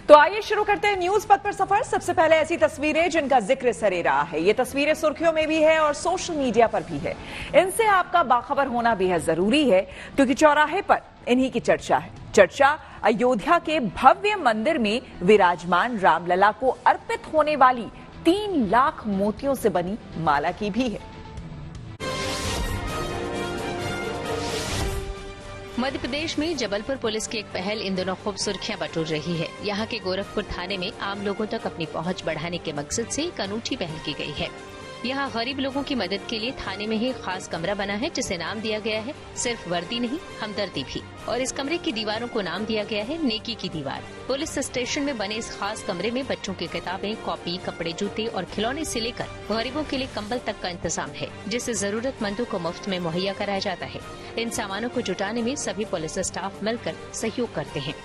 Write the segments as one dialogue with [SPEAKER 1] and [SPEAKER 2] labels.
[SPEAKER 1] तो आइए शुरू करते हैं न्यूज पथ पर सफर। सबसे पहले ऐसी तस्वीरें जिनका जिक्र सरे रहा है। ये तस्वीरें सुर्खियों में भी है और सोशल मीडिया पर भी है। इनसे आपका बाखबर होना बेहद जरूरी है क्योंकि चौराहे पर इन्हीं की चर्चा है। चर्चा अयोध्या के भव्य मंदिर में विराजमान रामलला को अर्पित होने वाली 3 लाख मोतियों से बनी माला की भी है।
[SPEAKER 2] मध्य प्रदेश में जबलपुर पुलिस की एक पहल इन दिनों खूब सुर्खियां बटोर रही है। यहाँ के गोरखपुर थाने में आम लोगों तक अपनी पहुंच बढ़ाने के मकसद से एक अनूठी पहल की गई है। यहाँ गरीब लोगों की मदद के लिए थाने में ही खास कमरा बना है जिसे नाम दिया गया है सिर्फ वर्दी नहीं हमदर्दी भी। और इस कमरे की दीवारों को नाम दिया गया है नेकी की दीवार। पुलिस स्टेशन में बने इस खास कमरे में बच्चों की किताबें, कॉपी, कपड़े, जूते और खिलौने से लेकर गरीबों के लिए कंबल तक का इंतजाम है जिसे जरूरतमंदों को मुफ्त में मुहैया कराया जाता है। इन सामानों को जुटाने में सभी पुलिस स्टाफ मिलकर सहयोग करते हैं।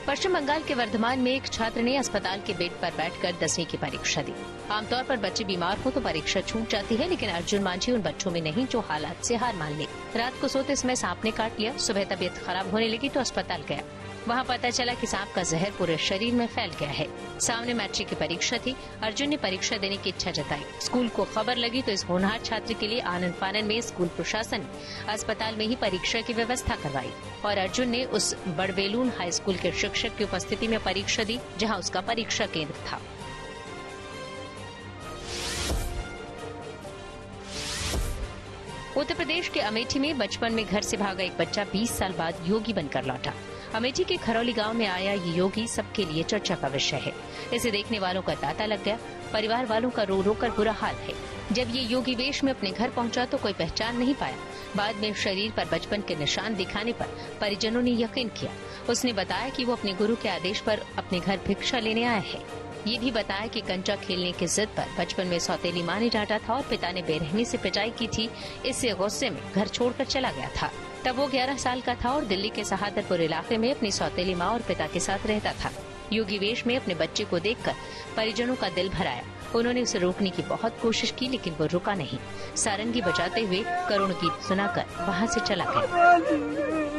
[SPEAKER 2] पश्चिम बंगाल के वर्धमान में एक छात्र ने अस्पताल के बेड पर बैठकर 10वीं की परीक्षा दी। आमतौर पर बच्चे बीमार हो तो परीक्षा छूट जाती है, लेकिन अर्जुन मांझी उन बच्चों में नहीं जो हालात से हार मान ले। रात को सोते समय सांप ने काट लिया। सुबह तबीयत खराब होने लगी तो अस्पताल गया। वहाँ पता चला कि सांप का जहर पूरे शरीर में फैल गया है। सामने मैट्रिक की परीक्षा थी। अर्जुन ने परीक्षा देने की इच्छा जताई। स्कूल को खबर लगी तो इस होनहार छात्र के लिए आनंद फानन में स्कूल प्रशासन ने अस्पताल में ही परीक्षा की व्यवस्था करवाई और अर्जुन ने उस बड़बेलून हाई स्कूल के शिक्षक की उपस्थिति में परीक्षा दी जहाँ उसका परीक्षा केंद्र था। उत्तर प्रदेश के अमेठी में बचपन में घर से भागा एक बच्चा 20 साल बाद योगी बनकर लौटा। अमेठी के खरौली गांव में आया ये योगी सबके लिए चर्चा का विषय है। इसे देखने वालों का तांता लग गया। परिवार वालों का रो रो कर बुरा हाल है। जब ये योगी वेश में अपने घर पहुंचा तो कोई पहचान नहीं पाया। बाद में शरीर पर बचपन के निशान दिखाने पर परिजनों ने यकीन किया। उसने बताया कि वो अपने गुरु के आदेश पर अपने घर भिक्षा लेने आया है। ये भी बताया कि कंचा खेलने की जिद पर बचपन में सौतेली माँ ने डांटा था और पिता ने बेरहमी से पिटाई की थी। इससे गुस्से में घर छोड़कर चला गया था। तब वो 11 साल का था और दिल्ली के सहादरपुर इलाके में अपनी सौतेली माँ और पिता के साथ रहता था। योगी वेश में अपने बच्चे को देखकर परिजनों का दिल भर आया। उन्होंने उसे रोकने की बहुत कोशिश की लेकिन वो रुका नहीं। सारंगी बजाते हुए करुण गीत सुनाकर वहाँ से चला गया।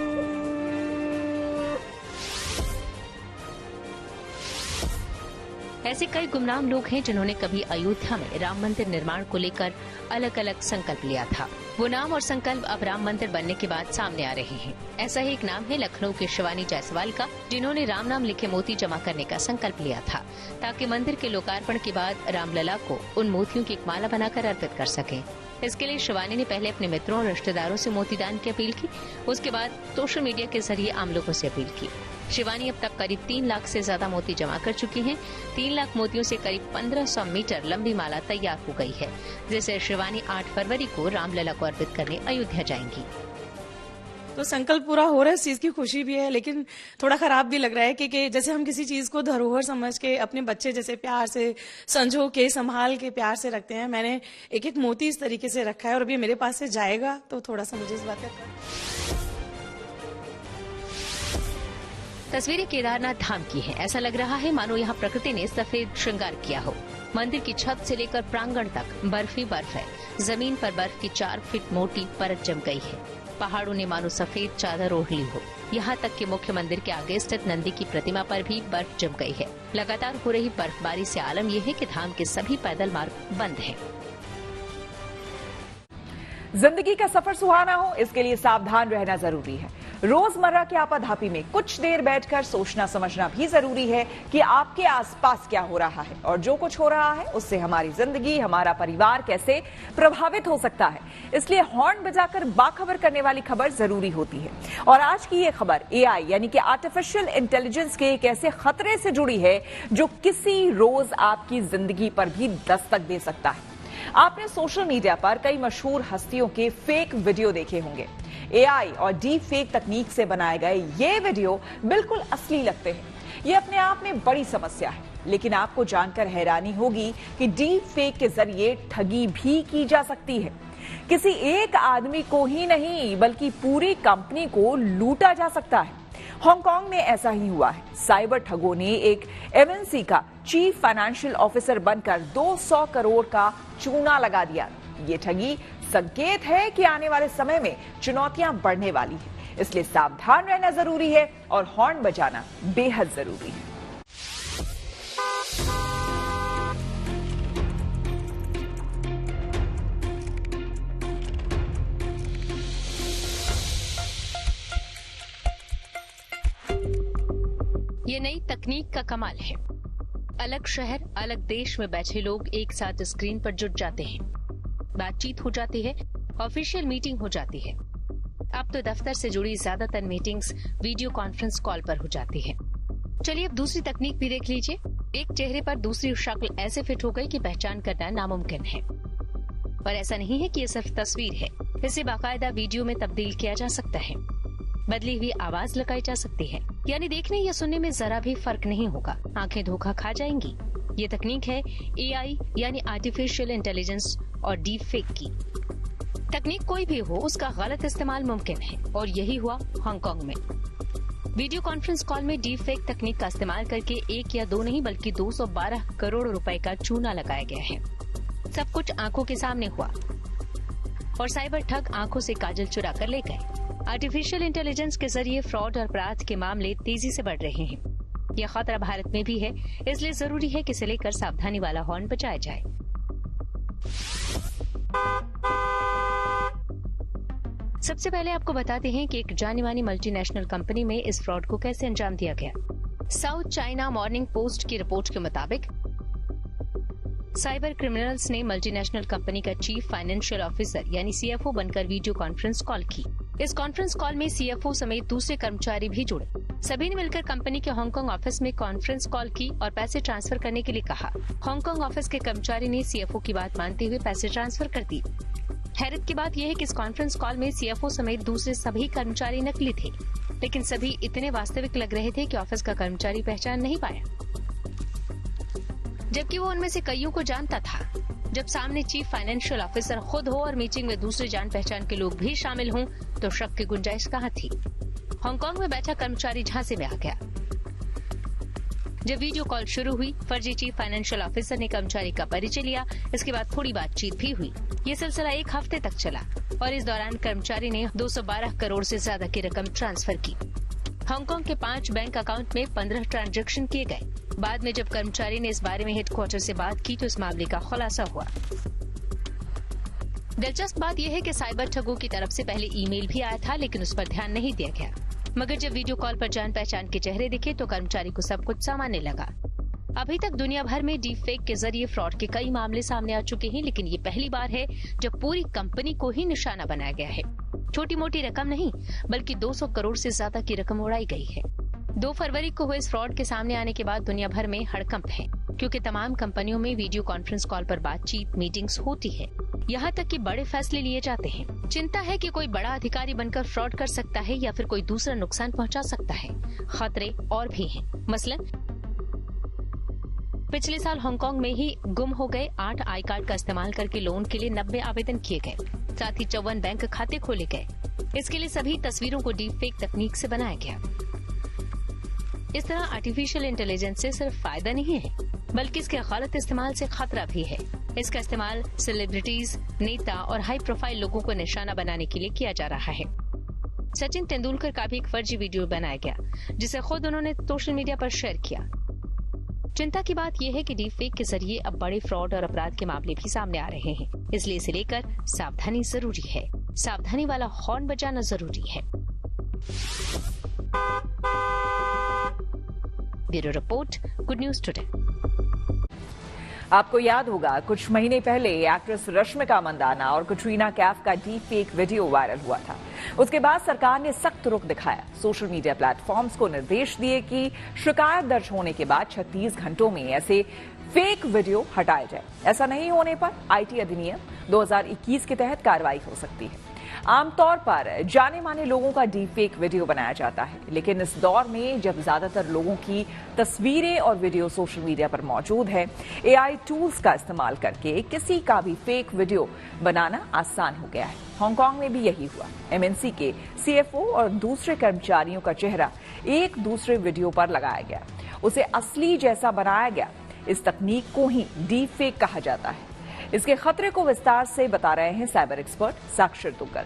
[SPEAKER 2] ऐसे कई गुमनाम लोग हैं जिन्होंने कभी अयोध्या में राम मंदिर निर्माण को लेकर अलग अलग संकल्प लिया था। वो नाम और संकल्प अब राम मंदिर बनने के बाद सामने आ रहे हैं। ऐसा ही एक नाम है लखनऊ के शिवानी जायसवाल का, जिन्होंने राम नाम लिखे मोती जमा करने का संकल्प लिया था ताकि मंदिर के लोकार्पण के बाद रामलला को उन मोतियों की एक माला बनाकर अर्पित कर सकें। इसके लिए शिवानी ने पहले अपने मित्रों और रिश्तेदारों से मोती दान की अपील की। उसके बाद सोशल मीडिया के जरिए आम लोगों से अपील की। शिवानी अब तक करीब 3 लाख से ज्यादा मोती जमा कर चुकी हैं। 3 लाख मोतियों से करीब 1500 मीटर लंबी माला तैयार हो गई है, जिसे शिवानी 8 फरवरी को रामलला को अर्पित करने अयोध्या जाएंगी।
[SPEAKER 3] तो संकल्प पूरा हो रहा है, इस चीज की खुशी भी है, लेकिन थोड़ा खराब भी लग रहा है कि जैसे हम किसी चीज को धरोहर समझ के अपने बच्चे जैसे प्यार से संजो के संभाल के प्यार से रखते हैं। मैंने एक एक मोती इस तरीके से रखा है और अभी मेरे पास से जाएगा तो थोड़ा सा मुझे इस बात का।
[SPEAKER 2] तस्वीरें केदारनाथ धाम की है। ऐसा लग रहा है मानो यहाँ प्रकृति ने सफेद श्रृंगार किया हो। मंदिर की छत से लेकर प्रांगण तक बर्फ ही बर्फ है। जमीन पर बर्फ की 4 फीट मोटी परत जम गई है। पहाड़ों ने मानो सफेद चादर ओढ़ ली हो। यहाँ तक कि मुख्य मंदिर के आगे स्थित नंदी की प्रतिमा पर भी बर्फ जम गई है। लगातार हो रही बर्फबारी से आलम यह है कि धाम के सभी पैदल मार्ग बंद हैं।
[SPEAKER 1] जिंदगी का सफर सुहाना हो, इसके लिए सावधान रहना जरूरी है। रोजमर्रा के आपाधापी में कुछ देर बैठकर सोचना समझना भी जरूरी है कि आपके आसपास क्या हो रहा है और जो कुछ हो रहा है उससे हमारी जिंदगी, हमारा परिवार कैसे प्रभावित हो सकता है। इसलिए हॉर्न बजाकर बाखबर करने वाली खबर जरूरी होती है। और आज की ये खबर एआई यानी कि आर्टिफिशियल इंटेलिजेंस के एक ऐसे खतरे से जुड़ी है जो किसी रोज आपकी जिंदगी पर भी दस्तक दे सकता है। आपने सोशल मीडिया पर कई मशहूर हस्तियों के फेक वीडियो देखे होंगे। एआई और डीप फेक तकनीक से बनाए गए ये वीडियो बिल्कुल असली लगते हैं। ये अपने आप में बड़ी समस्या है, लेकिन आपको जानकर हैरानी होगी कि डीप फेक के जरिए ठगी भी की जा सकती है। किसी एक आदमी को ही नहीं बल्कि पूरी कंपनी को लूटा जा सकता है। हांगकांग में ऐसा ही हुआ है। साइबर ठगों ने एक एमएनसी का चीफ फाइनेंशियल ऑफिसर बनकर 200 करोड़ का चूना लगा दिया। ये ठगी संकेत है कि आने वाले समय में चुनौतियां बढ़ने वाली है। इसलिए सावधान रहना जरूरी है और हॉर्न बजाना बेहद जरूरी है।
[SPEAKER 2] ये नई तकनीक का कमाल है। अलग शहर, अलग देश में बैठे लोग एक साथ स्क्रीन पर जुट जाते हैं, बातचीत हो जाती है, ऑफिशियल मीटिंग हो जाती है। अब तो दफ्तर से जुड़ी ज्यादातर मीटिंग्स वीडियो कॉन्फ्रेंस कॉल पर हो जाती है। चलिए अब दूसरी तकनीक भी देख लीजिए। एक चेहरे पर दूसरी शक्ल ऐसे फिट हो गई कि पहचान करना नामुमकिन है। पर ऐसा नहीं है कि ये सिर्फ तस्वीर है, इसे बाकायदा वीडियो में तब्दील किया जा सकता है। बदली हुई आवाज लगाई जा सकती है, यानी देखने या सुनने में जरा भी फर्क नहीं होगा, आंखें धोखा खा जाएंगी। ये तकनीक है AI यानी आर्टिफिशियल इंटेलिजेंस और डीप फेक की। तकनीक कोई भी हो, उसका गलत इस्तेमाल मुमकिन है और यही हुआ हांगकांग में। वीडियो कॉन्फ्रेंस कॉल में डीप फेक तकनीक का इस्तेमाल करके 1 या 2 नहीं बल्कि 212 करोड़ रुपए का चूना लगाया गया है। सब कुछ आंखों के सामने हुआ और साइबर ठग आंखों से काजल चुरा कर ले गए। आर्टिफिशियल इंटेलिजेंस के जरिए फ्रॉड और अपराध के मामले तेजी से बढ़ रहे हैं। यह खतरा भारत में भी है, इसलिए जरूरी है कि इसे लेकर सावधानी वाला हॉर्न बजाया जाए। सबसे पहले आपको बताते हैं कि एक जानी मानी मल्टीनेशनल कंपनी में इस फ्रॉड को कैसे अंजाम दिया गया। साउथ चाइना मॉर्निंग पोस्ट की रिपोर्ट के मुताबिक साइबर क्रिमिनल्स ने मल्टीनेशनल कंपनी का चीफ फाइनेंशियल ऑफिसर यानी CFO बनकर वीडियो कॉन्फ्रेंस कॉल की। इस कॉन्फ्रेंस कॉल में CFO समेत दूसरे कर्मचारी भी जुड़े। सभी ने मिलकर कंपनी के हांगकांग ऑफिस में कॉन्फ्रेंस कॉल की और पैसे ट्रांसफर करने के लिए कहा। हांगकांग ऑफिस के कर्मचारी ने CFO की बात मानते हुए पैसे ट्रांसफर कर दी। हैरत की बात यह है कि इस कॉन्फ्रेंस कॉल में CFO समेत दूसरे सभी कर्मचारी नकली थे, लेकिन सभी इतने वास्तविक लग रहे थे कि ऑफिस का कर्मचारी पहचान नहीं पाया, जबकि वो उनमें से कईयों को जानता था। जब सामने चीफ फाइनेंशियल ऑफिसर खुद हो और मीटिंग में दूसरे जान पहचान के लोग भी शामिल हों, तो शक की गुंजाइश कहाँ थी। हांगकांग में बैठा कर्मचारी झांसे में आ गया। जब वीडियो कॉल शुरू हुई, फर्जी चीफ फाइनेंशियल ऑफिसर ने कर्मचारी का परिचय लिया। इसके बाद थोड़ी बातचीत भी हुई। ये सिलसिला 1 हफ्ते तक चला और इस दौरान कर्मचारी ने 212 करोड़ से ज्यादा की रकम ट्रांसफर की। हांगकांग के 5 बैंक अकाउंट में 15 ट्रांजैक्शन किए गए। बाद में जब कर्मचारी ने इस बारे में हेडक्वार्टर से बात की तो इस मामले का खुलासा हुआ। दिलचस्प बात यह है कि साइबर ठगों की तरफ से पहले ईमेल भी आया था, लेकिन उस पर ध्यान नहीं दिया गया। मगर जब वीडियो कॉल पर जान पहचान के चेहरे दिखे तो कर्मचारी को सब कुछ सामान्य लगा। अभी तक दुनिया भर में डीप फेक के जरिए फ्रॉड के कई मामले सामने आ चुके हैं, लेकिन ये पहली बार है जब पूरी कंपनी को ही निशाना बनाया गया है। छोटी मोटी रकम नहीं बल्कि 200 करोड़ से ज्यादा की रकम उड़ाई गई है। 2 फरवरी को हुए इस फ्रॉड के सामने आने के बाद दुनिया भर में हड़कंप है, क्योंकि तमाम कंपनियों में वीडियो कॉन्फ्रेंस कॉल पर बातचीत, मीटिंग्स होती है। यहाँ तक कि बड़े फैसले लिए जाते हैं। चिंता है कि कोई बड़ा अधिकारी बनकर फ्रॉड कर सकता है या फिर कोई दूसरा नुकसान पहुँचा सकता है। खतरे और भी हैं। मसलन पिछले साल हांगकांग में ही गुम हो गए 8 आई कार्ड का इस्तेमाल करके लोन के लिए 90 आवेदन किए गए। साथ ही 54 बैंक खाते खोले गए। इसके लिए सभी तस्वीरों को डीप फेक तकनीक से बनाया गया। इस तरह आर्टिफिशियल इंटेलिजेंस से सिर्फ फायदा नहीं है, बल्कि इसके गलत इस्तेमाल से खतरा भी है। इसका इस्तेमाल सेलिब्रिटीज, नेता और हाई प्रोफाइल लोगों को निशाना बनाने के लिए किया जा रहा है। सचिन तेंदुलकर का भी एक फर्जी वीडियो बनाया गया, जिसे खुद उन्होंने सोशल मीडिया पर शेयर किया। चिंता की बात यह है कि डीप फेक के जरिए अब बड़े फ्रॉड और अपराध के मामले भी सामने आ रहे हैं, इसलिए इसे लेकर सावधानी जरूरी है। सावधानी वाला हॉर्न बजाना जरूरी है। Bureau report, good news today.
[SPEAKER 1] आपको याद होगा कुछ महीने पहले एक्ट्रेस रश्मिका मंदाना और कटरीना कैफ का डीप फेक वीडियो वायरल हुआ था। उसके बाद सरकार ने सख्त रुख दिखाया, सोशल मीडिया प्लेटफॉर्म्स को निर्देश दिए कि शिकायत दर्ज होने के बाद 36 घंटों में ऐसे फेक वीडियो हटाए जाए। ऐसा नहीं होने पर IT अधिनियम 2021 के तहत कार्रवाई हो सकती है। आमतौर पर जाने माने लोगों का डीप फेक वीडियो बनाया जाता है, लेकिन इस दौर में जब ज्यादातर लोगों की तस्वीरें और वीडियो सोशल मीडिया पर मौजूद है, AI टूल्स का इस्तेमाल करके किसी का भी फेक वीडियो बनाना आसान हो गया है। हांगकांग में भी यही हुआ। MNC के CFO और दूसरे कर्मचारियों का चेहरा एक दूसरे वीडियो पर लगाया गया, उसे असली जैसा बनाया गया। इस तकनीक को ही डीप फेक कहा जाता है। इसके खतरे को विस्तार से बता रहे हैं साइबर एक्सपर्ट साक्षर दुग्गल।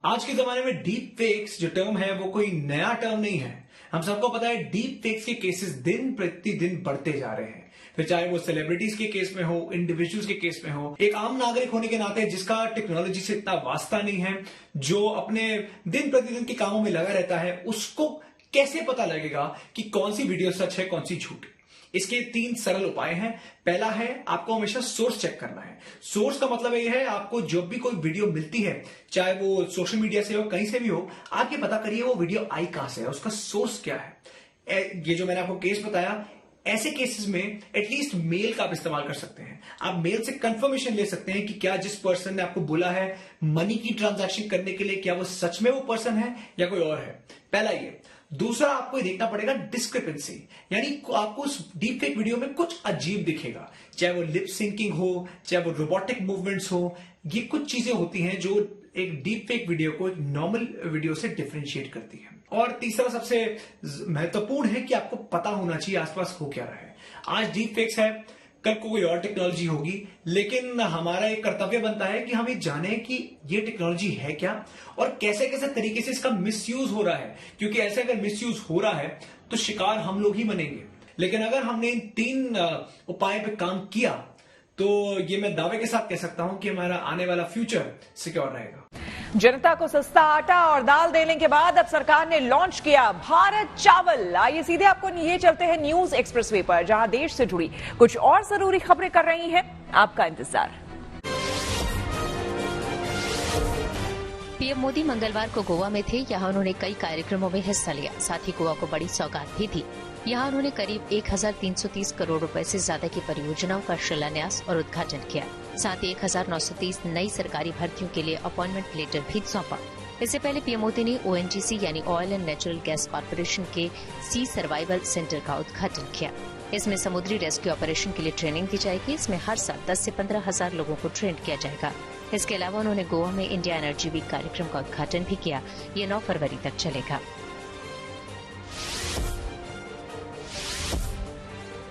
[SPEAKER 4] आज के जमाने में डीप फेक्स जो टर्म है वो कोई नया टर्म नहीं है। हम सबको पता है डीप फेक्स के केसेस दिन प्रतिदिन बढ़ते जा रहे हैं, फिर चाहे वो सेलिब्रिटीज के केस में हो, इंडिविजुअल्स के केस में हो। एक आम नागरिक होने के नाते जिसका टेक्नोलॉजी से इतना वास्ता नहीं है, जो अपने दिन प्रतिदिन के कामों में लगा रहता है, उसको कैसे पता लगेगा कि कौन सी वीडियो सच है, कौन सी झूठ है? इसके 3 सरल उपाय हैं। पहला है, आपको हमेशा सोर्स चेक करना है। सोर्स का मतलब यह है, आपको जब भी कोई वीडियो मिलती है, चाहे वो सोशल मीडिया से हो, कहीं से भी हो, आप ये पता करिए वो वीडियो आई कहां से है, उसका सोर्स क्या है। ये जो मैंने आपको केस बताया, ऐसे केसेस में एटलीस्ट मेल का आप इस्तेमाल कर सकते हैं। आप मेल से कंफर्मेशन ले सकते हैं कि क्या जिस पर्सन ने आपको बोला है मनी की ट्रांजैक्शन करने के लिए, क्या वो सच में वो पर्सन है या कोई और है। पहला ये। दूसरा, आपको ये देखना पड़ेगा डिस्क्रिपेंसी, यानी आपको उस डीप फेक वीडियो में कुछ अजीब दिखेगा, चाहे वो लिप सिंकिंग हो, चाहे वो रोबोटिक मूवमेंट्स हो। ये कुछ चीजें होती हैं जो एक डीप फेक वीडियो को एक नॉर्मल वीडियो से डिफरेंशिएट करती है। और तीसरा सबसे महत्वपूर्ण है कि आपको पता होना चाहिए आसपास हो क्या रहा है। आज डीप फेक्स है, कल को कोई और टेक्नोलॉजी होगी, लेकिन हमारा एक कर्तव्य बनता है कि हम ये जाने कि ये टेक्नोलॉजी है क्या और कैसे कैसे तरीके से इसका मिसयूज हो रहा है, क्योंकि ऐसे अगर मिसयूज हो रहा है तो शिकार हम लोग ही बनेंगे। लेकिन अगर हमने इन 3 उपाय पे काम किया तो ये मैं दावे के साथ कह सकता हूं कि हमारा आने वाला फ्यूचर सिक्योर रहेगा।
[SPEAKER 1] जनता को सस्ता आटा और दाल देने के बाद अब सरकार ने लॉन्च किया भारत चावल। आइए सीधे आपको ये चलते हैं न्यूज एक्सप्रेसवे पर, जहां देश से जुड़ी कुछ और जरूरी खबरें कर रही हैं आपका इंतजार।
[SPEAKER 2] पीएम मोदी मंगलवार को गोवा में थे। यहाँ उन्होंने कई कार्यक्रमों में हिस्सा लिया, साथ ही गोवा को बड़ी सौगात भी दी। यहाँ उन्होंने करीब 1330 करोड़ रुपए से ज्यादा की परियोजनाओं का शिलान्यास और उद्घाटन किया। साथ ही 1930 नई सरकारी भर्तियों के लिए अपॉइंटमेंट लेटर भी सौंपा। इससे पहले पीएम मोदी ने ONGC यानी oil and natural gas corporation के सी सर्वाइवल सेंटर का उद्घाटन किया। इसमें समुद्री रेस्क्यू ऑपरेशन के लिए ट्रेनिंग दी जाएगी। इसमें हर साल 10 से 15 हजार लोगों को ट्रेन किया जाएगा। इसके अलावा उन्होंने गोवा में इंडिया एनर्जी वीक कार्यक्रम का उद्घाटन भी किया। ये 9 फरवरी तक चलेगा।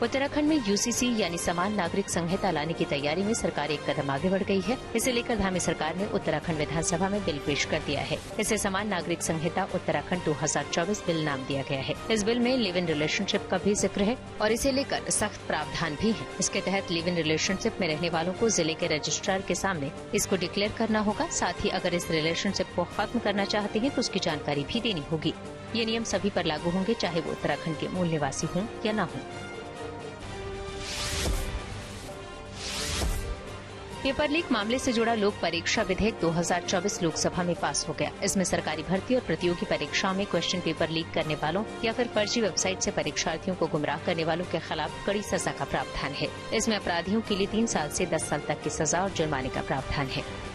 [SPEAKER 2] उत्तराखंड में UCC यानी समान नागरिक संहिता लाने की तैयारी में सरकार एक कदम आगे बढ़ गई है। इसे लेकर धामी सरकार ने उत्तराखंड विधानसभा में बिल पेश कर दिया है। इसे समान नागरिक संहिता उत्तराखंड 2024 बिल नाम दिया गया है। इस बिल में लिव इन रिलेशनशिप का भी जिक्र है और इसे लेकर सख्त प्रावधान भी है। इसके तहत लिव इन रिलेशनशिप में रहने वालों को जिले के रजिस्ट्रार के सामने इसको डिक्लेयर करना होगा। साथ ही अगर इस रिलेशनशिप को खत्म करना चाहते हैं तो उसकी जानकारी भी देनी होगी। ये नियम सभी पर लागू होंगे, चाहे वो उत्तराखंड के मूल निवासी हों या न हों। पेपर लीक मामले से जुड़ा लोक परीक्षा विधेयक 2024 लोकसभा में पास हो गया। इसमें सरकारी भर्ती और प्रतियोगी परीक्षाओं में क्वेश्चन पेपर लीक करने वालों या फिर फर्जी वेबसाइट से परीक्षार्थियों को गुमराह करने वालों के खिलाफ कड़ी सजा का प्रावधान है। इसमें अपराधियों के लिए 3 साल से 10 साल तक की सजा और जुर्माने का प्रावधान है।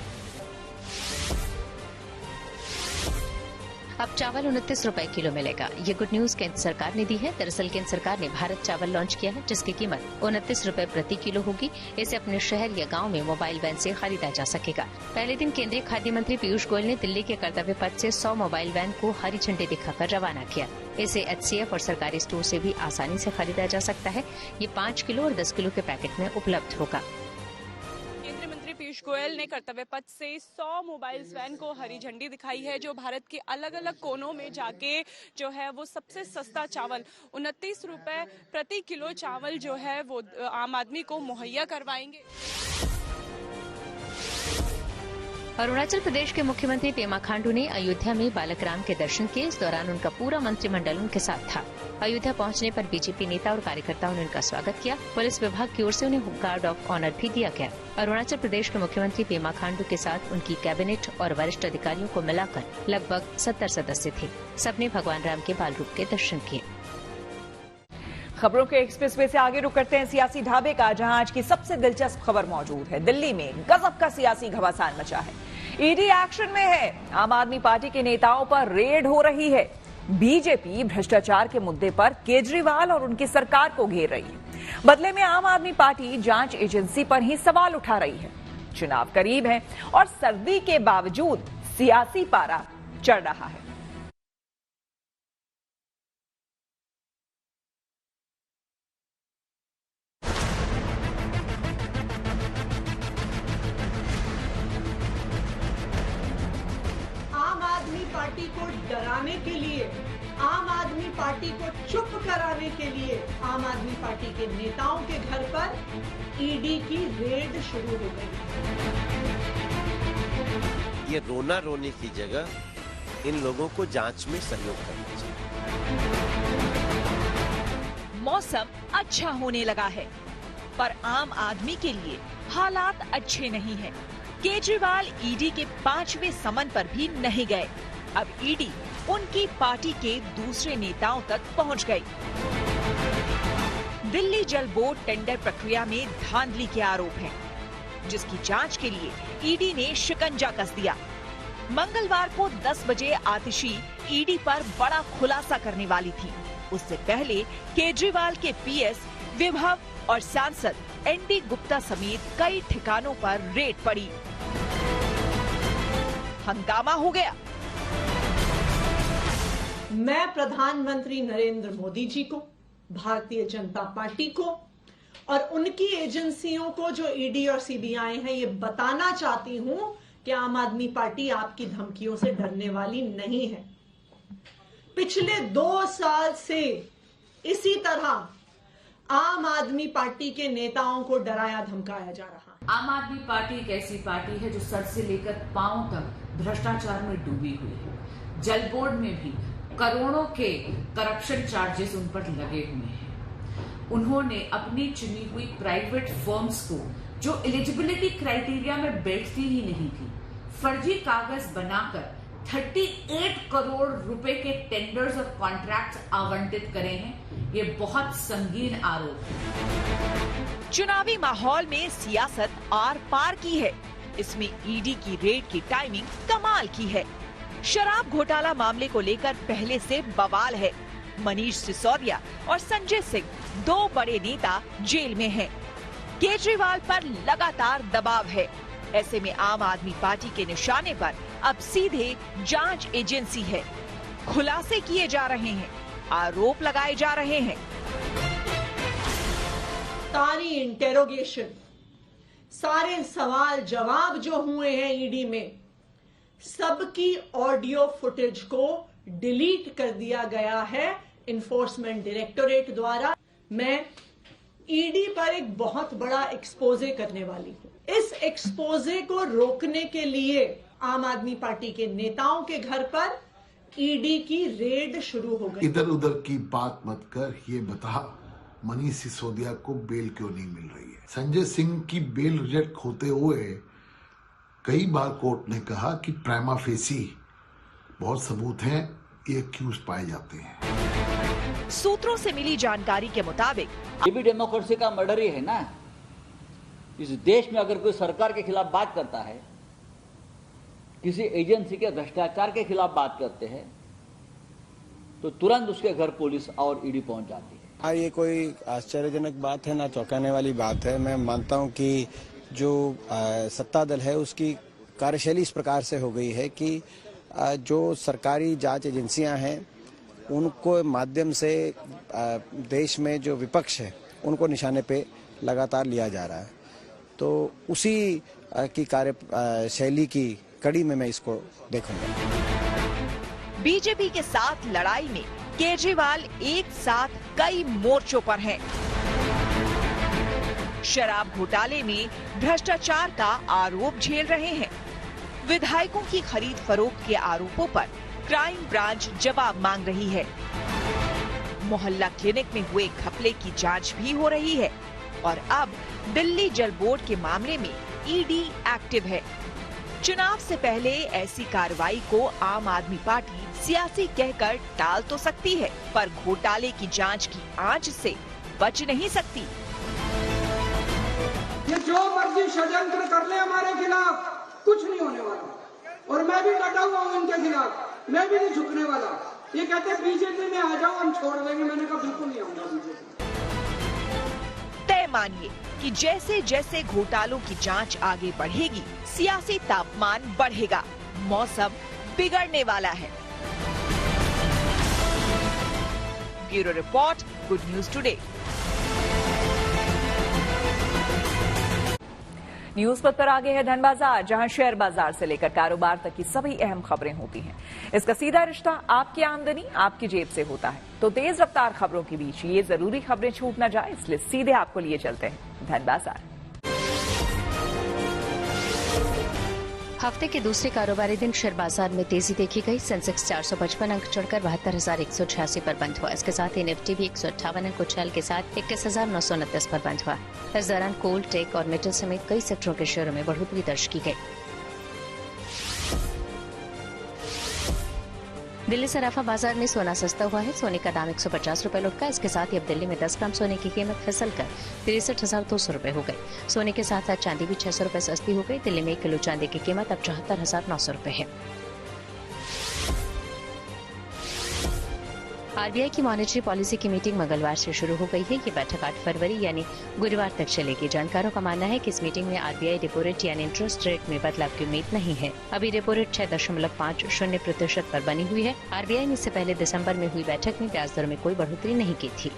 [SPEAKER 2] अब चावल 29 रुपए किलो मिलेगा। ये गुड न्यूज केंद्र सरकार ने दी है। दरअसल केंद्र सरकार ने भारत चावल लॉन्च किया है, जिसकी कीमत 29 रुपए प्रति किलो होगी। इसे अपने शहर या गांव में मोबाइल वैन से खरीदा जा सकेगा। पहले दिन केंद्रीय खाद्य मंत्री पीयूष गोयल ने दिल्ली के कर्तव्य पथ से 100 मोबाइल वैन को हरी झंडी दिखाकर रवाना किया। इसे HCF और सरकारी स्टोर से भी आसानी से खरीदा जा सकता है। ये 5 किलो और 10 किलो के पैकेट में उपलब्ध होगा।
[SPEAKER 5] पीयूष गोयल ने कर्तव्य पथ से 100 मोबाइल वैन को हरी झंडी दिखाई है, जो भारत के अलग अलग कोनों में जाके जो है वो सबसे सस्ता चावल 29 रुपए प्रति किलो चावल जो है वो आम आदमी को मुहैया करवाएंगे।
[SPEAKER 2] अरुणाचल प्रदेश के मुख्यमंत्री पेमा खांडू ने अयोध्या में बालक राम के दर्शन किए। इस दौरान उनका पूरा मंत्रिमंडल उनके साथ था। अयोध्या पहुंचने पर बीजेपी नेता और कार्यकर्ताओं ने उनका स्वागत किया। पुलिस विभाग की ओर से उन्हें गार्ड ऑफ ऑनर भी दिया गया। अरुणाचल प्रदेश के मुख्यमंत्री पेमा खांडू के साथ उनकी कैबिनेट और वरिष्ठ अधिकारियों को मिलाकर लगभग 70 सदस्य थे। सबने भगवान राम के बाल रूप के दर्शन किए।
[SPEAKER 1] खबरों के एक्सप्रेसवे से आगे रुक करते हैं सियासी ढाबे का, जहां आज की सबसे दिलचस्प खबर मौजूद है। दिल्ली में गजब का सियासी घमासान मचा है। ईडी एक्शन में है। आम आदमी पार्टी के नेताओं पर रेड हो रही है। बीजेपी भ्रष्टाचार के मुद्दे पर केजरीवाल और उनकी सरकार को घेर रही है। बदले में आम आदमी पार्टी जांच एजेंसी पर ही सवाल उठा रही है। चुनाव करीब है और सर्दी के बावजूद सियासी पारा चढ़ रहा है।
[SPEAKER 6] आम पार्टी को डराने के लिए, आम आदमी पार्टी को चुप कराने के लिए आम आदमी पार्टी के नेताओं के घर पर ईडी की रेड शुरू हो गई।
[SPEAKER 7] ये रोना रोने की जगह इन लोगों को जांच में सहयोग करना चाहिए।
[SPEAKER 1] मौसम अच्छा होने लगा है, पर आम आदमी के लिए हालात अच्छे नहीं हैं। केजरीवाल ईडी के 5वें समन पर भी नहीं गए। अब ईडी उनकी पार्टी के दूसरे नेताओं तक पहुंच गई। दिल्ली जल बोर्ड टेंडर प्रक्रिया में धांधली के आरोप हैं, जिसकी जांच के लिए ईडी ने शिकंजा कस दिया। मंगलवार को 10 बजे आतिशी ईडी पर बड़ा खुलासा करने वाली थी। उससे पहले केजरीवाल के पीएस विभव और सांसद एनडी गुप्ता समेत कई ठिकानों पर रेड पड़ी। हंगामा हो गया।
[SPEAKER 6] मैं प्रधानमंत्री नरेंद्र मोदी जी को, भारतीय जनता पार्टी को और उनकी एजेंसियों को जो ईडी और सीबीआई हैं, ये बताना चाहती हूं कि आम आदमी पार्टी आपकी धमकियों से डरने वाली नहीं है। पिछले 2 साल से इसी तरह आम आदमी पार्टी के नेताओं को डराया धमकाया जा रहा है।
[SPEAKER 8] आम आदमी पार्टी एक ऐसी पार्टी है जो सर से लेकर पांव तक भ्रष्टाचार में डूबी हुई है। जल बोर्ड में भी करोड़ों के करप्शन चार्जेस उन पर लगे हुए हैं। उन्होंने अपनी चुनी हुई प्राइवेट फर्म्स को, जो एलिजिबिलिटी क्राइटेरिया में बैठती ही नहीं थी, फर्जी कागज बनाकर 38 करोड़ रुपए के टेंडर्स और कॉन्ट्रैक्ट्स आवंटित करे हैं। ये बहुत संगीन आरोप है।
[SPEAKER 1] चुनावी माहौल में सियासत आर पार की है। इसमें ईडी की रेड की टाइमिंग कमाल की है। शराब घोटाला मामले को लेकर पहले से बवाल है। मनीष सिसोदिया और संजय सिंह 2 बड़े नेता जेल में हैं। केजरीवाल पर लगातार दबाव है। ऐसे में आम आदमी पार्टी के निशाने पर अब सीधे जांच एजेंसी है। खुलासे किए जा रहे हैं, आरोप लगाए जा रहे हैं।
[SPEAKER 6] सारी इंटेरोगेशन, सारे सवाल जवाब जो हुए हैं ईडी में, सबकी ऑडियो फुटेज को डिलीट कर दिया गया है इन्फोर्समेंट डायरेक्टोरेट द्वारा। मैं ईडी पर एक बहुत बड़ा एक्सपोजे करने वाली हूं। इस एक्सपोजे को रोकने के लिए आम आदमी पार्टी के नेताओं के घर पर ईडी की रेड शुरू हो गई।
[SPEAKER 9] इधर उधर की बात मत कर, ये बता मनीष सिसोदिया को बेल क्यों नहीं मिल रही है? संजय सिंह की बेल रिजेक्ट होते हुए कई बार कोर्ट ने कहा कि प्राइमा फेसी बहुत सबूत हैं, ये एक्यूज पाए जाते हैं।
[SPEAKER 1] सूत्रों से मिली जानकारी के मुताबिक
[SPEAKER 10] ये भी डेमोक्रेसी का मर्डर ही है ना। इस देश में अगर कोई सरकार के खिलाफ बात करता है, किसी एजेंसी के भ्रष्टाचार के खिलाफ बात करते हैं, तो तुरंत उसके घर पुलिस और ईडी पहुंच जाती है।
[SPEAKER 11] हाँ, ये कोई आश्चर्यजनक बात है ना, चौंकाने वाली बात है। मैं मानता हूं कि जो सत्ता दल है उसकी कार्यशैली इस प्रकार से हो गई है कि जो सरकारी जांच एजेंसियां हैं उनको माध्यम से देश में जो विपक्ष है उनको निशाने पे लगातार लिया जा रहा है। तो उसी की कार्यशैली की कड़ी में मैं इसको देखूंगा।
[SPEAKER 1] बीजेपी के साथ लड़ाई में केजरीवाल एक साथ कई मोर्चों पर हैं। शराब घोटाले में भ्रष्टाचार का आरोप झेल रहे हैं। विधायकों की खरीद फरोख्त के आरोपों पर क्राइम ब्रांच जवाब मांग रही है। मोहल्ला क्लिनिक में हुए घपले की जांच भी हो रही है और अब दिल्ली जल बोर्ड के मामले में ईडी एक्टिव है। चुनाव से पहले ऐसी कार्रवाई को आम आदमी पार्टी सियासी कहकर टाल तो सकती है, पर घोटाले की जांच की आंच से बच नहीं सकती।
[SPEAKER 12] ये जो मर्जी षड्यंत्र कर ले हमारे खिलाफ, कुछ नहीं होने वाला। और मैं भी डटा हुआ हूँ इनके खिलाफ, मैं भी नहीं झुकने वाला। ये कहते हैं बीजेपी में आ जाओ, हम छोड़ देंगे। मैंने कहा बिल्कुल नहीं आऊंगा बीजेपी।
[SPEAKER 1] तय मानिए कि जैसे जैसे घोटालों की जांच आगे बढ़ेगी, सियासी तापमान बढ़ेगा, मौसम बिगड़ने वाला है। Bureau report, good news today. News पथ पर आगे है धन बाजार, जहां शेयर बाजार से लेकर कारोबार तक की सभी अहम खबरें होती हैं। इसका सीधा रिश्ता आपकी आमदनी आपकी जेब से होता है। तो तेज रफ्तार खबरों के बीच ये जरूरी खबरें छूट न जाए, इसलिए सीधे आपको लिए चलते हैं धन बाजार।
[SPEAKER 2] हफ्ते के दूसरे कारोबारी दिन शेयर बाजार में तेजी देखी गई। सेंसेक्स 455 अंक चढ़कर 72,186 पर बंद हुआ। इसके साथ ही निफ्टी भी 158 अंक उछाल के साथ 21,929 पर बंद हुआ। इस दौरान कोल, टेक और मेटल समेत कई सेक्टरों के शेयरों में बढ़ोतरी दर्ज की गई। दिल्ली सराफा बाजार में सोना सस्ता हुआ है। सोने का दाम 150 रुपए लुढ़का। इसके साथ ही अब दिल्ली में 10 ग्राम सोने की कीमत फिसलकर 63,200 रुपए हो गई। सोने के साथ साथ चांदी भी 600 रुपए सस्ती हो गई। दिल्ली में 1 किलो चांदी की कीमत अब 74,900 रुपए है। आरबीआई की मॉनेटरी पॉलिसी की मीटिंग मंगलवार से शुरू हो गई है। ये बैठक 8 फरवरी यानी गुरुवार तक चलेगी। जानकारों का मानना है कि इस मीटिंग में आरबीआई रेपो रेट यानी इंटरेस्ट रेट में बदलाव की उम्मीद नहीं है। अभी रेपो रेट 6.50% पर बनी हुई है। आरबीआई ने इससे पहले दिसंबर में हुई बैठक में ब्याज दरों में कोई बढ़ोतरी नहीं की थी।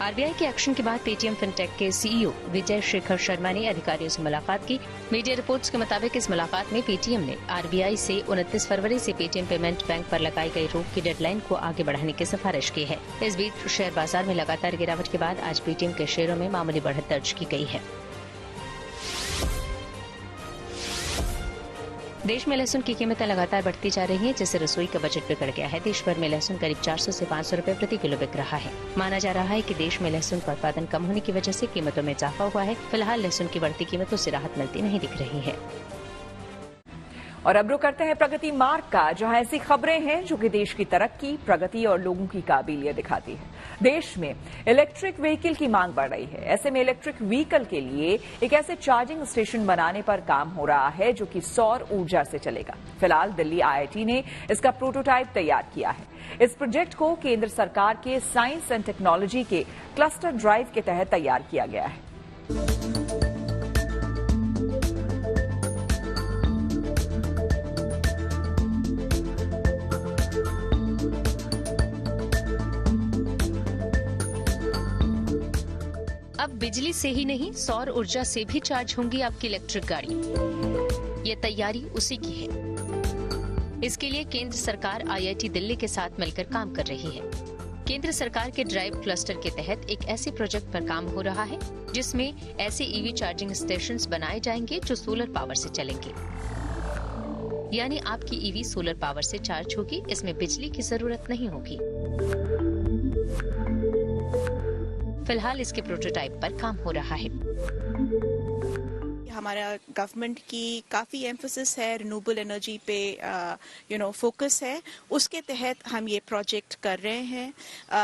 [SPEAKER 2] आरबीआई के एक्शन के बाद पेटीएम फिनटेक के सीईओ विजय शेखर शर्मा ने अधिकारियों से मुलाकात की। मीडिया रिपोर्ट्स के मुताबिक इस मुलाकात में पेटीएम ने आरबीआई से 29 फरवरी से पेटीएम पेमेंट बैंक पर लगाई गई रोक की डेडलाइन को आगे बढ़ाने की सिफारिश की है। इस बीच शेयर बाजार में लगातार गिरावट के बाद आज पेटीएम के शेयरों में मामूली बढ़त दर्ज की गई है। देश में लहसुन की कीमतें लगातार बढ़ती जा रही हैं, जिससे रसोई का बजट बिगड़ गया है। देश भर में लहसुन करीब 400 से 500 रुपए प्रति किलो बिक रहा है। माना जा रहा है कि देश में लहसुन का उत्पादन कम होने की वजह से कीमतों में इजाफा हुआ है। फिलहाल लहसुन की बढ़ती कीमतों से राहत मिलती नहीं दिख रही है।
[SPEAKER 1] और अब रुक करते हैं प्रगति मार्ग का, जहां ऐसी खबरें हैं जो कि देश की तरक्की, प्रगति और लोगों की काबिलियत दिखाती है। देश में इलेक्ट्रिक व्हीकल की मांग बढ़ रही है। ऐसे में इलेक्ट्रिक व्हीकल के लिए एक ऐसे चार्जिंग स्टेशन बनाने पर काम हो रहा है जो कि सौर ऊर्जा से चलेगा। फिलहाल दिल्ली आईआईटी ने इसका प्रोटोटाइप तैयार किया है। इस प्रोजेक्ट को केंद्र सरकार के साइंस एंड टेक्नोलॉजी के क्लस्टर ड्राइव के तहत तैयार किया गया है।
[SPEAKER 2] अब बिजली से ही नहीं, सौर ऊर्जा से भी चार्ज होंगी आपकी इलेक्ट्रिक गाड़ी। ये तैयारी उसी की है। इसके लिए केंद्र सरकार आईआईटी दिल्ली के साथ मिलकर काम कर रही है। केंद्र सरकार के ड्राइव क्लस्टर के तहत एक ऐसे प्रोजेक्ट पर काम हो रहा है जिसमें ऐसे ईवी चार्जिंग स्टेशंस बनाए जाएंगे जो सोलर पावर से चलेंगे। यानी आपकी ईवी सोलर पावर से चार्ज होगी। इसमें बिजली की जरूरत नहीं होगी। फिलहाल इसके प्रोटोटाइप पर काम हो रहा है।
[SPEAKER 13] हमारा गवर्नमेंट की काफ़ी एम्फोसिस है, रिन्यूएबल एनर्जी पे फोकस है। उसके तहत हम ये प्रोजेक्ट कर रहे हैं।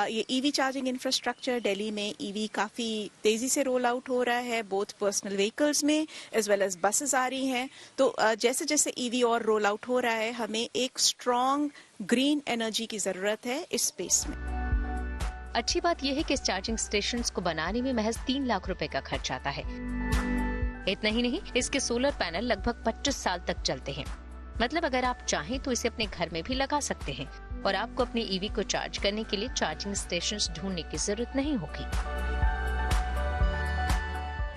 [SPEAKER 13] ये ईवी चार्जिंग इंफ्रास्ट्रक्चर दिल्ली में ईवी काफ़ी तेज़ी से रोल आउट हो रहा है, बोथ पर्सनल व्हीकल्स में एज वेल एज बसेस आ रही हैं। तो जैसे जैसे ईवी और रोल आउट हो रहा है, हमें एक स्ट्रॉन्ग ग्रीन एनर्जी की ज़रूरत है इस स्पेस में।
[SPEAKER 2] अच्छी बात यह है कि इस चार्जिंग स्टेशंस को बनाने में महज 3 लाख रुपए का खर्च आता है। इतना ही नहीं, इसके सोलर पैनल लगभग 25 साल तक चलते हैं। मतलब अगर आप चाहें तो इसे अपने घर में भी लगा सकते हैं और आपको अपनी ईवी को चार्ज करने के लिए चार्जिंग स्टेशंस ढूंढने की जरूरत नहीं होगी।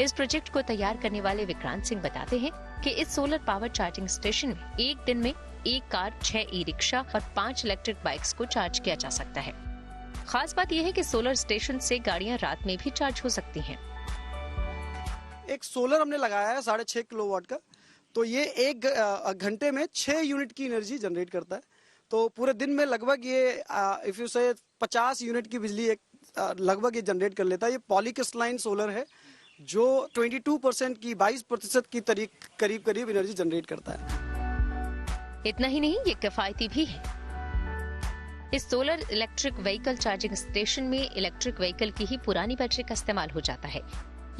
[SPEAKER 2] इस प्रोजेक्ट को तैयार करने वाले विक्रांत सिंह बताते हैं कि इस सोलर पावर चार्जिंग स्टेशन में एक दिन में 1 कार, 6 ई रिक्शा और 5 इलेक्ट्रिक बाइक्स को चार्ज किया जा सकता है। खास बात यह है कि सोलर स्टेशन से गाड़ियां रात में भी चार्ज हो सकती हैं।
[SPEAKER 14] एक सोलर हमने लगाया है 6.5 किलोवाट का, तो ये 1 घंटे में 6 यूनिट की एनर्जी जनरेट करता है। तो पूरे दिन में लगभग ये इफ यू से 50 यूनिट की बिजली लगभग ये जनरेट कर लेता है। ये पॉलीक्रिस्टलाइन सोलर है जो 22% की 22% की करीब करीब एनर्जी जनरेट करता है।
[SPEAKER 2] इतना ही नहीं, ये किफायती भी है। इस solar electric vehicle charging station में इलेक्ट्रिक व्हीकल की ही पुरानी बैटरी का इस्तेमाल हो जाता है।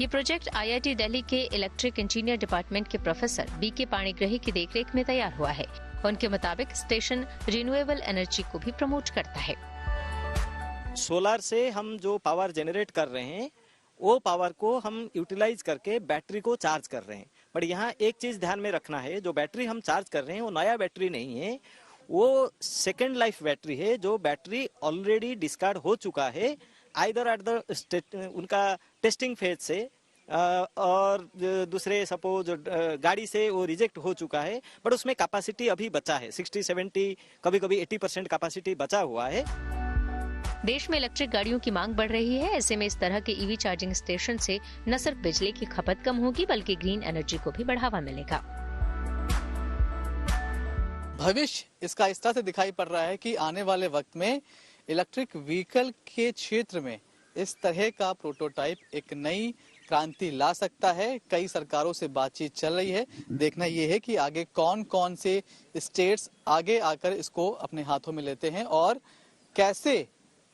[SPEAKER 2] ये प्रोजेक्ट आईआईटी दिल्ली के इलेक्ट्रिक इंजीनियर डिपार्टमेंट के प्रोफेसर बीके पाणिग्रही की देखरेख में तैयार हुआ है। उनके मुताबिक स्टेशन रिन्यूएबल एनर्जी को भी प्रमोट करता है।
[SPEAKER 15] सोलर से हम जो पावर जनरेट कर रहे हैं वो पावर को हम यूटिलाइज करके बैटरी को चार्ज कर रहे हैं। बट यहाँ एक चीज ध्यान में रखना है, जो बैटरी हम चार्ज कर रहे हैं वो नया बैटरी नहीं है, वो सेकेंड लाइफ बैटरी है। जो बैटरी ऑलरेडी डिस्कार्ड हो चुका है आइदर एट द उनका टेस्टिंग फेज से और दूसरे सपोज गाड़ी से वो रिजेक्ट हो चुका है, बट उसमें कैपेसिटी अभी बचा है 60-70 कभी-कभी 80% कैपेसिटी बचा हुआ है।
[SPEAKER 2] देश में इलेक्ट्रिक गाड़ियों की मांग बढ़ रही है। ऐसे में इस तरह के ईवी चार्जिंग स्टेशन से न सिर्फ बिजली की खपत कम होगी बल्कि ग्रीन एनर्जी को भी बढ़ावा मिलेगा।
[SPEAKER 16] भविष्य इसका इस तरह से दिखाई पड़ रहा है कि आने वाले वक्त में इलेक्ट्रिक व्हीकल के क्षेत्र में इस तरह का प्रोटोटाइप एक नई क्रांति ला सकता है। कई सरकारों से बातचीत चल रही है। देखना यह है कि आगे कौन कौन से स्टेट्स आगे आकर इसको अपने हाथों में लेते हैं और कैसे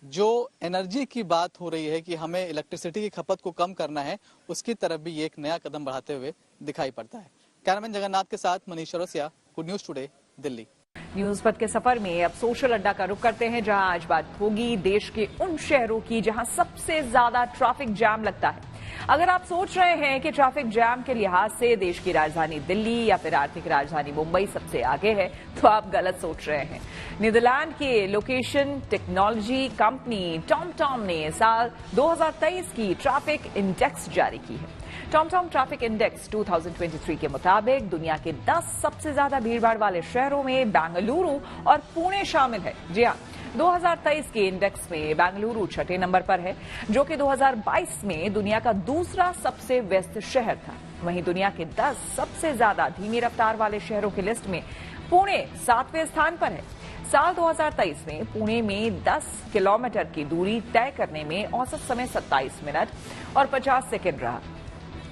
[SPEAKER 16] जो एनर्जी की बात हो रही है कि हमें इलेक्ट्रिसिटी की खपत को कम करना है, उसकी तरफ भी ये एक नया कदम बढ़ाते हुए दिखाई पड़ता है। कैमरामैन जगन्नाथ के साथ Manish Chaurasia, good news today, Delhi.
[SPEAKER 1] News पथ के सफर में अब सोशल अड्डा का रुख करते हैं, जहां आज बात होगी देश के उन शहरों की जहां सबसे ज्यादा ट्रैफिक जाम लगता है। अगर आप सोच रहे हैं कि ट्रैफिक जाम के लिहाज से देश की राजधानी दिल्ली या फिर आर्थिक राजधानी मुंबई सबसे आगे है, तो आप गलत सोच रहे हैं। नीदरलैंड के लोकेशन टेक्नोलॉजी कंपनी टॉमटॉम ने साल 2023 की ट्रैफिक इंडेक्स जारी की है। टॉमटॉम ट्रैफिक इंडेक्स 2023 के मुताबिक दुनिया के 10 सबसे ज्यादा भीड़भाड़ वाले शहरों में बेंगलुरु और पुणे शामिल है। जी हाँ, 2023 के इंडेक्स में बेंगलुरु छठे नंबर पर है, जो कि 2022 में दुनिया का दूसरा सबसे व्यस्त शहर था। वहीं दुनिया के 10 सबसे ज्यादा धीमी रफ्तार वाले शहरों की लिस्ट में पुणे 7वें स्थान पर है। साल 2023 में पुणे में 10 किलोमीटर की दूरी तय करने में औसत समय 27 मिनट और 50 सेकेंड रहा,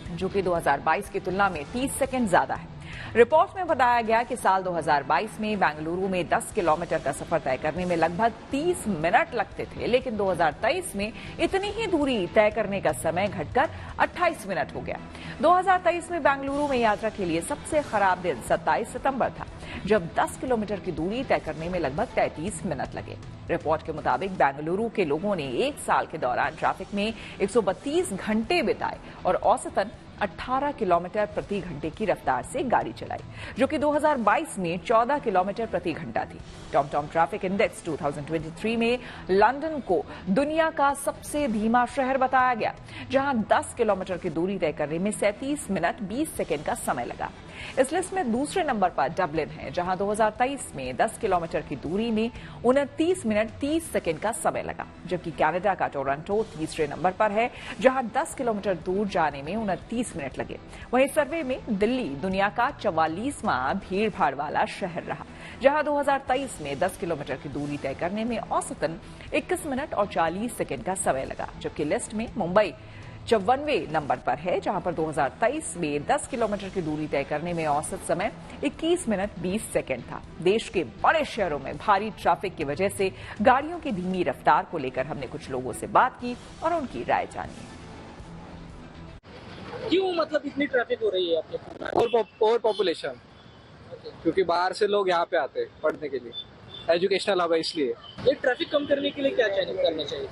[SPEAKER 1] जो कि 2022 की तुलना में 30 सेकेंड ज्यादा है। रिपोर्ट में बताया गया कि साल 2022 में बेंगलुरु में 10 किलोमीटर का सफर तय करने में लगभग 30 मिनट लगते थे, लेकिन 2023 में इतनी ही दूरी तय करने का समय घटकर 28 मिनट हो गया। 2023 में बेंगलुरु में यात्रा के लिए सबसे खराब दिन 27 सितंबर था, जब 10 किलोमीटर की दूरी तय करने में लगभग 33 मिनट लगे। रिपोर्ट के मुताबिक बेंगलुरु के लोगों ने एक साल के दौरान ट्रैफिक में 132 घंटे बिताए और औसतन 18 किलोमीटर प्रति घंटे की रफ्तार से गाड़ी चलाई, जो कि 2022 में 14 किलोमीटर प्रति घंटा थी। टॉमटॉम ट्रैफिक इंडेक्स 2023 में लंदन को दुनिया का सबसे धीमा शहर बताया गया, जहां 10 किलोमीटर की दूरी तय करने में 37 मिनट 20 सेकेंड का समय लगा। इस लिस्ट में दूसरे नंबर पर डबलिन है, जहां 2023 में 10 किलोमीटर की दूरी में 29 मिनट 30 सेकेंड का समय लगा, जबकि कनाडा का टोरंटो तीसरे नंबर पर है, जहां 10 किलोमीटर दूर जाने में 29 मिनट लगे। वहीं सर्वे में दिल्ली दुनिया का 44वां भीड़भाड़ वाला शहर रहा, जहां 2023 में 10 किलोमीटर की दूरी तय करने में औसतन 21 मिनट और 40 सेकेंड का समय लगा, जबकि लिस्ट में मुंबई 54वें नंबर पर है, जहां पर 2023 में 10 किलोमीटर की दूरी तय करने में औसत समय 21 मिनट 20 सेकेंड था। देश के बड़े शहरों में भारी ट्रैफिक की वजह से गाड़ियों की धीमी रफ्तार को लेकर हमने कुछ लोगों से बात की और उनकी राय जानी।
[SPEAKER 17] क्यों मतलब इतनी ट्रैफिक हो रही है आपके? ओवर पॉपुलेशन, क्योंकि बाहर से लोग यहाँ पे आते हैं पढ़ने के लिए, एजुकेशनल हब है, इसलिए। ये ट्रैफिक कम करने के लिए क्या करना चाहिए?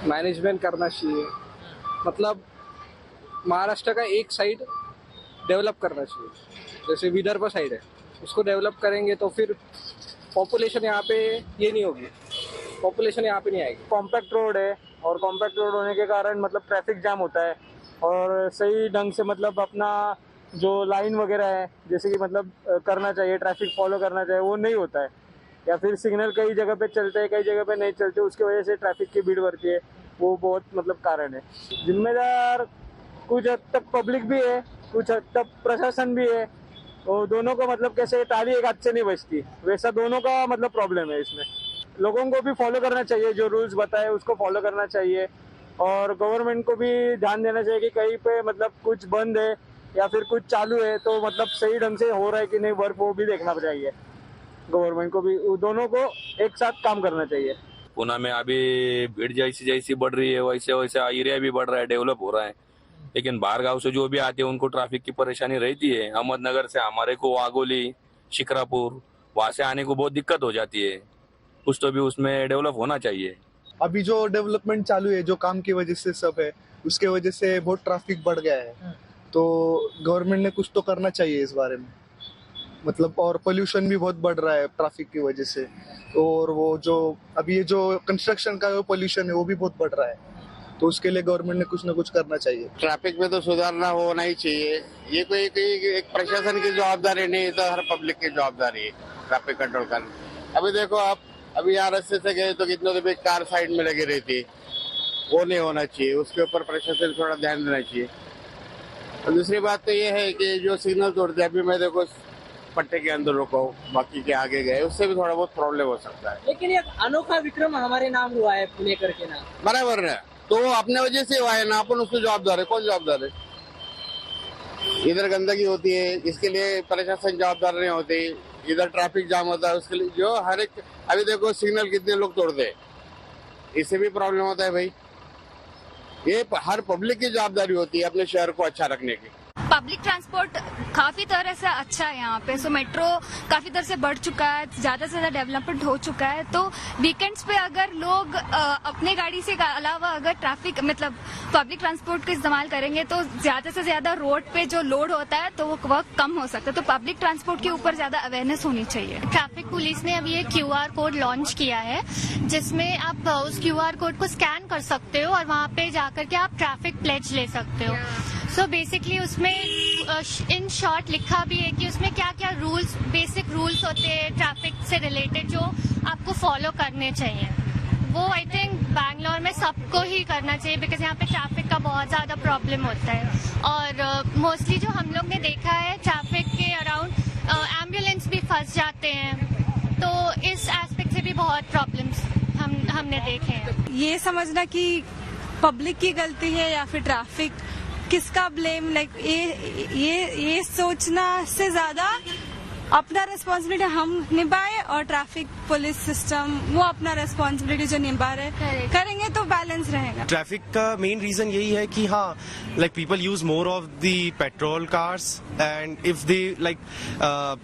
[SPEAKER 17] मैनेजमेंट करना चाहिए, मतलब महाराष्ट्र का एक साइड डेवलप करना चाहिए, जैसे विदर्भ साइड है, उसको डेवलप करेंगे तो फिर पॉपुलेशन यहाँ पे ये नहीं होगी, पॉपुलेशन यहाँ पे नहीं आएगी। कॉम्पैक्ट रोड है और कॉम्पैक्ट रोड होने के कारण मतलब ट्रैफिक जाम होता है और सही ढंग से मतलब अपना जो लाइन वगैरह है जैसे कि मतलब करना चाहिए, ट्रैफिक फॉलो करना चाहिए, वो नहीं होता है, या फिर सिग्नल कई जगह पे चलते हैं कई जगह पे नहीं चलते, उसकी वजह से ट्रैफिक की भीड़ बढ़ती है। वो बहुत मतलब कारण है। जिम्मेदार कुछ हद तक पब्लिक भी है, कुछ हद तक प्रशासन भी है, और दोनों को मतलब कैसे ताली एक हाथ से नहीं बजती, वैसा दोनों का मतलब प्रॉब्लम है इसमें। लोगों को भी फॉलो करना चाहिए, जो रूल्स बताए उसको फॉलो करना चाहिए, और गवर्नमेंट को भी ध्यान देना चाहिए कि कहीं पे मतलब कुछ बंद है या फिर कुछ चालू है तो मतलब सही ढंग से हो रहा है कि नहीं वर्क, वो भी देखना चाहिए। गवर्नमेंट को भी दोनों को एक साथ काम करना चाहिए।
[SPEAKER 18] पुणे में अभी भीड़ जैसी जैसी बढ़ रही है वैसे वैसे एरिया भी बढ़ रहा है, डेवलप हो रहा है, लेकिन बाहर गांव से जो भी आते हैं उनको ट्रैफिक की परेशानी रहती है। अहमदनगर से हमारे को वाघोली, शिक्रापुर, वहां से आने को बहुत दिक्कत हो जाती है। कुछ तो भी उसमें डेवलप होना चाहिए।
[SPEAKER 19] अभी जो डेवलपमेंट चालू है, जो काम की वजह से सब है, उसके वजह से बहुत ट्रैफिक बढ़ गया है, तो गवर्नमेंट ने कुछ तो करना चाहिए इस बारे में। मतलब और पोल्यूशन भी बहुत बढ़ रहा है ट्रैफिक की वजह से। और वो जो अभी ये जो कंस्ट्रक्शन का पोल्यूशन है वो भी बहुत बढ़ रहा है, तो उसके लिए गवर्नमेंट ने कुछ ना कुछ करना चाहिए।
[SPEAKER 20] ट्रैफिक में तो सुधारना होना ही चाहिए। ये कोई एक प्रशासन की जवाबदारी नहीं, तो हर पब्लिक की जवाबदारी है ट्रैफिक कंट्रोल करना। अभी देखो आप, अभी यहाँ रास्ते से गए तो कितने देर कार साइड में लगी रहती है, वो नहीं होना चाहिए। उसके ऊपर प्रशासन थोड़ा ध्यान देना चाहिए। और दूसरी बात तो ये है कि जो सिग्नल तोड़ते हैं, अभी मैं देखो पट्टे के अंदर रुका हूँ, बाकी के आगे गए, उससे भी थोड़ा बहुत प्रॉब्लम हो सकता है।
[SPEAKER 17] लेकिन एक अनोखा विक्रम हमारे नाम हुआ है पुणे करके ना,
[SPEAKER 20] बराबर है, तो अपने वजह से हुआ है ना, अपन उसको जवाबदार है। कौन जवाबदार है? इधर गंदगी होती है, इसके लिए प्रशासन जवाबदार नहीं होती। इधर ट्रैफिक जाम होता है, उसके लिए जो हर एक, अभी देखो सिग्नल कितने लोग तोड़ते हैं, इससे भी प्रॉब्लम होता है भाई। ये हर पब्लिक की जवाबदारी होती है अपने शहर को अच्छा रखने की।
[SPEAKER 21] पब्लिक ट्रांसपोर्ट काफी तरह से अच्छा है यहाँ पे। सो मेट्रो काफी तरह से बढ़ चुका है, ज्यादा से ज्यादा डेवलपमेंट हो चुका है। तो वीकेंड्स पे अगर लोग अपने गाड़ी से अलावा अगर ट्रैफिक मतलब पब्लिक ट्रांसपोर्ट का इस्तेमाल करेंगे तो ज्यादा से ज्यादा रोड पे जो लोड होता है तो वो कम हो सकता है। तो पब्लिक ट्रांसपोर्ट के ऊपर ज्यादा अवेयरनेस होनी चाहिए।
[SPEAKER 22] ट्रैफिक पुलिस ने अभी एक QR कोड लॉन्च किया है, जिसमें आप उस QR कोड को स्कैन कर सकते हो और वहाँ पे जाकर के आप ट्रैफिक प्लेज ले सकते हो। सो बेसिकली उसमें इन शॉर्ट लिखा भी है कि उसमें क्या क्या रूल्स, बेसिक रूल्स होते हैं ट्रैफिक से रिलेटेड जो आपको फॉलो करने चाहिए। वो आई थिंक बैंगलोर में सबको ही करना चाहिए, बिकॉज यहाँ पे ट्रैफिक का बहुत ज़्यादा प्रॉब्लम होता है। और मोस्टली जो हम लोग ने देखा है ट्रैफिक के अराउंड एम्बुलेंस भी फंस जाते हैं, तो इस एस्पेक्ट से भी बहुत प्रॉब्लम्स हमने देखे हैं।
[SPEAKER 23] ये समझना कि पब्लिक की गलती है या फिर ट्रैफिक, किसका ब्लेम, लाइक ये सोचना से ज्यादा अपना रेस्पॉन्सिबिलिटी हम निभाए और ट्रैफिक पुलिस सिस्टम वो अपना रेस्पॉन्सिबिलिटी जो निभा रहे करेंगे तो बैलेंस रहेगा।
[SPEAKER 24] ट्रैफिक का मेन रीजन यही है कि हाँ, like people use more of the petrol cars and if they like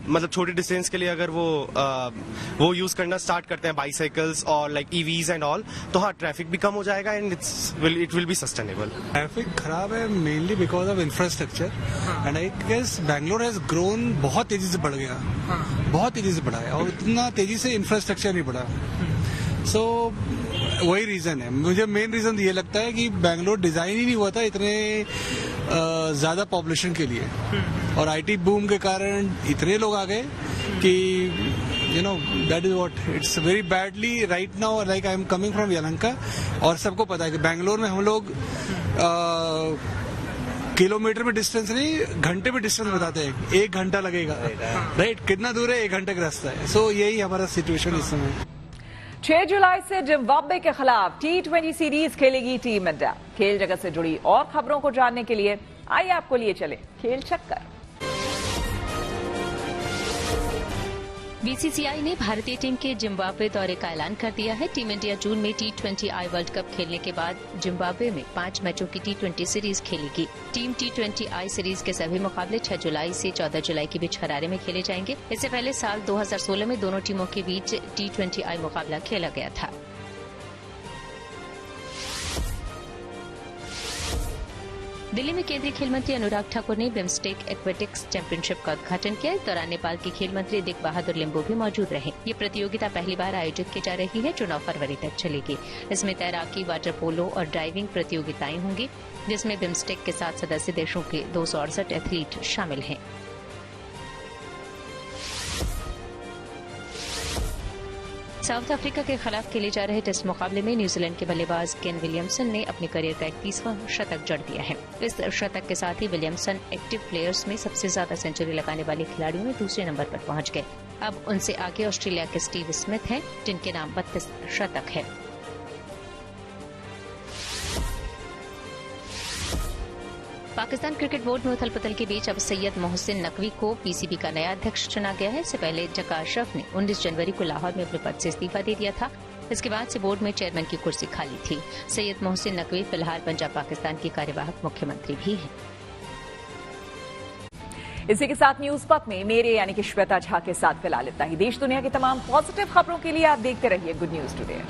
[SPEAKER 24] मतलब छोटे डिस्टेंस के लिए अगर वो यूज करना स्टार्ट करते हैं बाइसाइकिल्स और लाइक EVs एंड ऑल, तो हाँ ट्रैफिक भी कम हो जाएगा and it will be sustainable.
[SPEAKER 25] Traffic खराब है mainly because of infrastructure and I guess Bangalore has grown, बहुत तेजी से बढ़ गया, बहुत तेजी से बढ़ा है और उतना तेजी से इंफ्रास्ट्रक्चर नहीं बढ़ा। सो वही रीजन है। मुझे मेन रीजन ये लगता है कि बैंगलोर डिजाइन ही नहीं हुआ था इतने ज्यादा पॉपुलेशन के लिए, और IT बूम के कारण इतने लोग आ गए कि you know that is what it's very badly right now. Like I am coming from Yelahanka और सबको पता है कि बैंगलोर में हम लोग किलोमीटर में डिस्टेंस नहीं, घंटे में डिस्टेंस बताते हैं। 1 घंटा लगेगा, राइट? कितना दूर है? 1 घंटे का रास्ता है। सो यही हमारा सिचुएशन इस समय।
[SPEAKER 1] 6 जुलाई से जिम्बाब्वे के खिलाफ T20 सीरीज खेलेगी टीम इंडिया। खेल जगत से जुड़ी और खबरों को जानने के लिए आइए आपको लिए चले खेल चक्कर।
[SPEAKER 2] BCCI ने भारतीय टीम के जिम्बाब्वे दौरे का ऐलान कर दिया है। टीम इंडिया जून में T20I वर्ल्ड कप खेलने के बाद जिम्बाब्वे में 5 मैचों की T20 सीरीज खेलेगी। टीम T20I सीरीज के सभी मुकाबले 6 जुलाई से 14 जुलाई के बीच हरारे में खेले जाएंगे। इससे पहले साल 2016 में दोनों टीमों के बीच T20I मुकाबला खेला गया था। दिल्ली में केंद्रीय खेल मंत्री अनुराग ठाकुर ने बिम्स्टेक एक्वेटिक्स चैंपियनशिप का उद्घाटन किया। इस दौरान नेपाल के खेल मंत्री दिक बहादुर लिम्बू भी मौजूद रहे। ये प्रतियोगिता पहली बार आयोजित की जा रही है जो 9 फरवरी तक चलेगी। इसमें तैराकी, वाटर पोलो और ड्राइविंग प्रतियोगिताएं होंगी, जिसमें बिम्स्टेक के 7 सदस्य देशों के 268 एथलीट शामिल हैं। साउथ अफ्रीका के खिलाफ खेले जा रहे टेस्ट मुकाबले में न्यूजीलैंड के बल्लेबाज केन विलियमसन ने अपने करियर का 31वां शतक जड़ दिया है। इस शतक के साथ ही विलियमसन एक्टिव प्लेयर्स में सबसे ज्यादा सेंचुरी लगाने वाले खिलाड़ियों में दूसरे नंबर पर पहुंच गए। अब उनसे आगे ऑस्ट्रेलिया के स्टीव स्मिथ हैं, जिनके नाम 32 शतक है। पाकिस्तान क्रिकेट बोर्ड में उथल पुथल के बीच अब सैयद मोहसिन नकवी को PCB का नया अध्यक्ष चुना गया है। इससे पहले जका अशरफ ने 19 जनवरी को लाहौर में अपने पद से इस्तीफा दे दिया था। इसके बाद से बोर्ड में चेयरमैन की कुर्सी खाली थी। सैयद मोहसिन नकवी फिलहाल पंजाब पाकिस्तान की कार्यवाहक मुख्यमंत्री भी हैं।
[SPEAKER 1] इसी के साथ न्यूज पक में मेरे यानी कि श्वेता झा के साथ फिलहाल इतना ही। देश दुनिया की तमाम पॉजिटिव खबरों के लिए आप देखते रहिए गुड न्यूज टुडे।